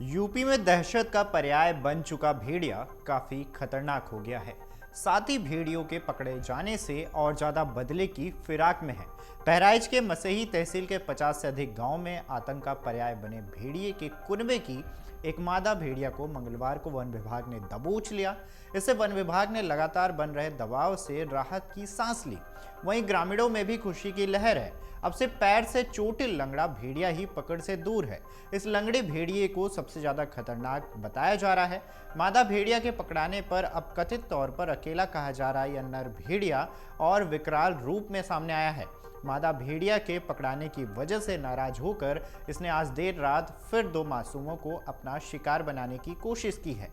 UP में दहशत का पर्याय बन चुका भेड़िया काफी खतरनाक हो गया है। साथ ही भेड़ियों के पकड़े जाने से और ज्यादा बदले की फिराक में है। बहराइच के मसही तहसील के 50 से अधिक गांव में आतंक का पर्याय बने भेड़िए के कुनबे की एक मादा भेड़िया को मंगलवार को वन विभाग ने दबोच लिया। इससे वन विभाग ने लगातार बन रहे दबाव से राहत की सांस ली। वहीं ग्रामीणों में भी खुशी की लहर है। अब से पैर से चोटिल लंगड़ा भेड़िया ही पकड़ से दूर है। इस लंगड़े भेड़िए को सबसे ज्यादा खतरनाक बताया जा रहा है। मादा भेड़िया के पकड़ाने पर अब कथित तौर पर अकेला कहा जा रहा यह नर भेड़िया और विकराल रूप में सामने आया है। मादा भेड़िया के पकड़ाने की वजह से नाराज होकर इसने आज देर रात फिर दो मासूमों को अपना शिकार बनाने की कोशिश की है।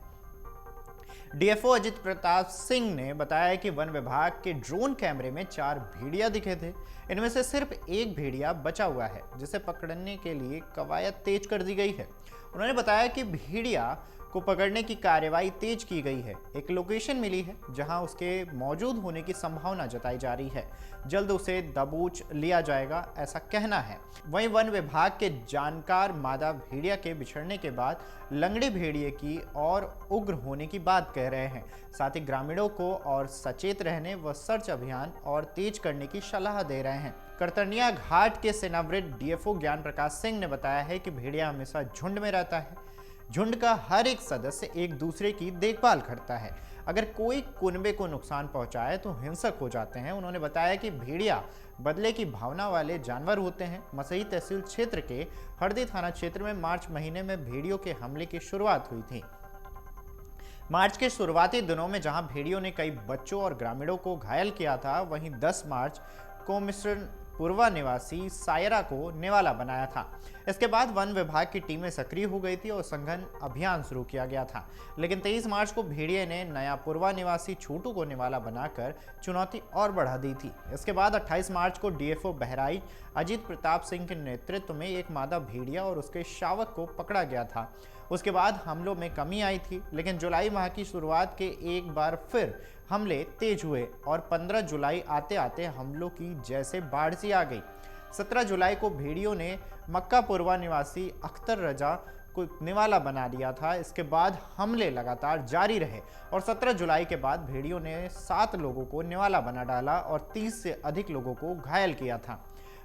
डीएफओ अजित प्रताप सिंह ने बताया कि वन विभाग के ड्रोन कैमरे में 4 भेड़िया दिखे थे। इनमें से सिर्फ एक भेड़िया बचा हुआ है, जिसे पकड़ने के लिए कवायद तेज कर दी गई है। उन्होंने बताया कि भेड़िया को पकड़ने की कार्यवाही तेज की गई है। एक लोकेशन मिली है जहां उसके मौजूद होने की संभावना जताई जा रही है। जल्द उसे दबोच लिया जाएगा, ऐसा कहना है। वहीं वन विभाग के जानकार मादा भेड़िया के बिछड़ने के बाद लंगड़े भेड़िए की और उग्र होने की बात कह रहे हैं। साथ ही ग्रामीणों को और सचेत रहने व सर्च अभियान और तेज करने की सलाह दे रहे हैं। करतनिया घाट के सेनावृत डीएफओ ज्ञान प्रकाश सिंह ने बताया है कि भेड़िया हमेशा झुंड में रहता है। झुंड का हर एक सदस्य एक दूसरे की देखभाल करता है। अगर कोई कुनबे को नुकसान पहुंचाए तो हिंसक हो जाते हैं। उन्होंने बताया कि भेड़िया बदले की भावना वाले जानवर होते हैं। मसही तहसील क्षेत्र के हरदी थाना क्षेत्र में मार्च महीने में भेड़ियों के हमले की शुरुआत हुई थी। मार्च के शुरुआती दिनों में जहां भेड़ियों ने कई बच्चों और ग्रामीणों को घायल किया था, वहीं 10 मार्च को मिश्रण पूर्वा निवासी सायरा को निवाला बनाया था। इसके बाद वन विभाग की टीमें सक्रिय हो गई थी और संघन अभियान शुरू किया गया था। लेकिन 23 मार्च को भेड़िए ने नया पूर्वा निवासी छोटू को निवाला बनाकर चुनौती और बढ़ा दी थी। इसके बाद 28 मार्च को डीएफओ बहराइच अजित प्रताप सिंह के नेतृत्व में एक मादा भेड़िया और उसके शावक को पकड़ा गया था। उसके बाद हमलों में कमी आई थी, लेकिन जुलाई माह की शुरुआत के एक बार फिर हमले तेज हुए और 15 जुलाई आते आते हमलों की जैसे बाढ़ सी आ गई। 17 जुलाई को भेड़ियों ने मक्का पूर्वा निवासी अख्तर रजा को निवाला बना लिया था। इसके बाद हमले लगातार जारी रहे और 17 जुलाई के बाद भेड़ियों ने 7 लोगों को निवाला बना डाला और 30 से अधिक लोगों को घायल किया था।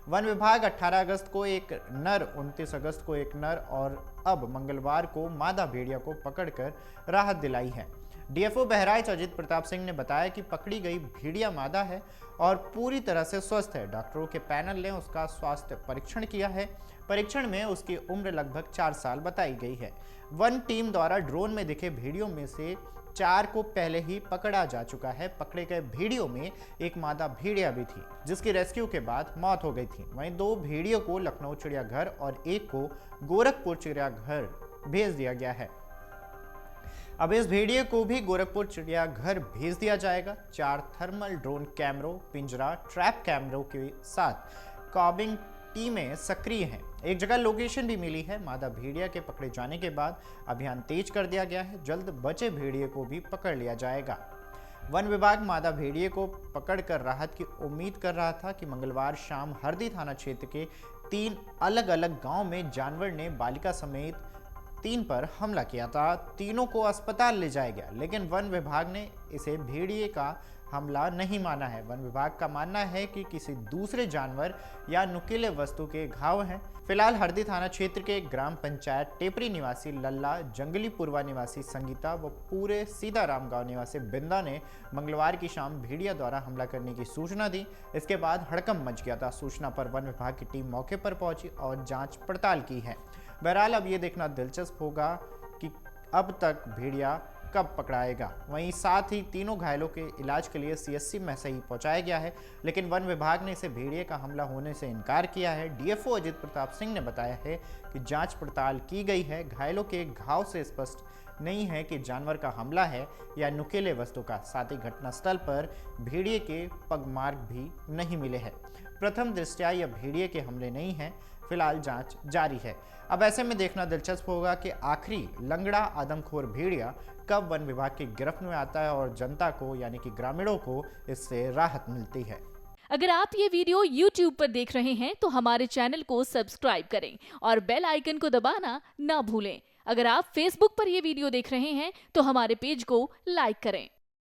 वन विभाग 18 अगस्त को एक नर, 29 अगस्त को एक नर और अब मंगलवार को मादा भेड़िया को पकड़कर राहत दिलाई है। डीएफओ बहराइच अजित प्रताप सिंह ने बताया कि पकड़ी गई भेड़िया मादा है और पूरी तरह से स्वस्थ है। डॉक्टरों के पैनल ने उसका स्वास्थ्य परीक्षण किया है। परीक्षण में उसकी उम्र लगभग 4 साल बताई गई है। वन टीम द्वारा ड्रोन में दिखे भेड़ियों में से 4 को पहले ही पकड़ा जा चुका है। पकड़े गए भेड़ियों में एक मादा भेड़िया भी थी, जिसकी रेस्क्यू के बाद मौत हो गई थी। वहीं 2 भेड़ियों को लखनऊ चिड़ियाघर और एक को गोरखपुर चिड़ियाघर भेज दिया गया है। अब इस भेड़िए को भी गोरखपुर चिड़ियाघर भेज दिया जाएगा। 4 थर्मल ड्रोन कैमरों, पिंजरा, ट्रैप कैमरों के साथ कॉबिंग टीमें सक्रिय हैं। एक जगह लोकेशन भी मिली है। मादा भेड़िया के पकड़े जाने के बाद अभियान तेज कर दिया गया है। जल्द बचे भेड़िए को भी पकड़ लिया जाएगा। वन विभाग मादा भेड़िए को पकड़कर राहत की उम्मीद कर रहा था कि मंगलवार शाम हरदी थाना क्षेत्र के 3 अलग अलग गांव में जानवर ने बालिका समेत 3 पर हमला किया था। तीनों को अस्पताल ले जाया गया, लेकिन वन विभाग ने इसे भेड़िए का हमला नहीं माना है। वन विभाग का मानना है कि किसी दूसरे जानवर या नुकीले वस्तु के घाव हैं। फिलहाल हरदी थाना क्षेत्र के ग्राम पंचायत टेपरी निवासी लल्ला, जंगली पूर्वा निवासी संगीता व पूरे सीताराम गांव निवासी बिंदा ने मंगलवार की शाम भेड़िया द्वारा हमला करने की सूचना दी। इसके बाद हड़कंप मच गया था। सूचना पर वन विभाग की टीम मौके पर पहुंची और जांच पड़ताल की है। बहरहाल अब ये देखना दिलचस्प होगा कि अब तक भेड़िया कब पकड़ाएगा। वहीं साथ ही तीनों घायलों के इलाज के लिए सीएससी में सही पहुंचाया गया है, लेकिन वन विभाग ने इसे भेड़िए का हमला होने से इनकार किया है। डीएफओ अजित प्रताप सिंह ने बताया है कि जांच पड़ताल की गई है। घायलों के घाव से स्पष्ट नहीं है कि जानवर का हमला है या नुकीले वस्तु का। साथ ही घटनास्थल पर भेड़िए के पगमार्क भी नहीं मिले हैं। प्रथम दृष्टया यह भेड़िए के हमले नहीं है। फिलहाल जांच जारी है। अब ऐसे में देखना दिलचस्प होगा कि आखिरी लंगड़ा आदमखोर भेड़िया कब वन विभाग की गिरफ्त में आता है और जनता को यानी कि ग्रामीणों को इससे राहत मिलती है। अगर आप ये वीडियो YouTube पर देख रहे हैं तो हमारे चैनल को सब्सक्राइब करें और बेल आइकन को दबाना ना भूलें। अगर आप Facebook पर ये वीडियो देख रहे हैं तो हमारे पेज को लाइक करें।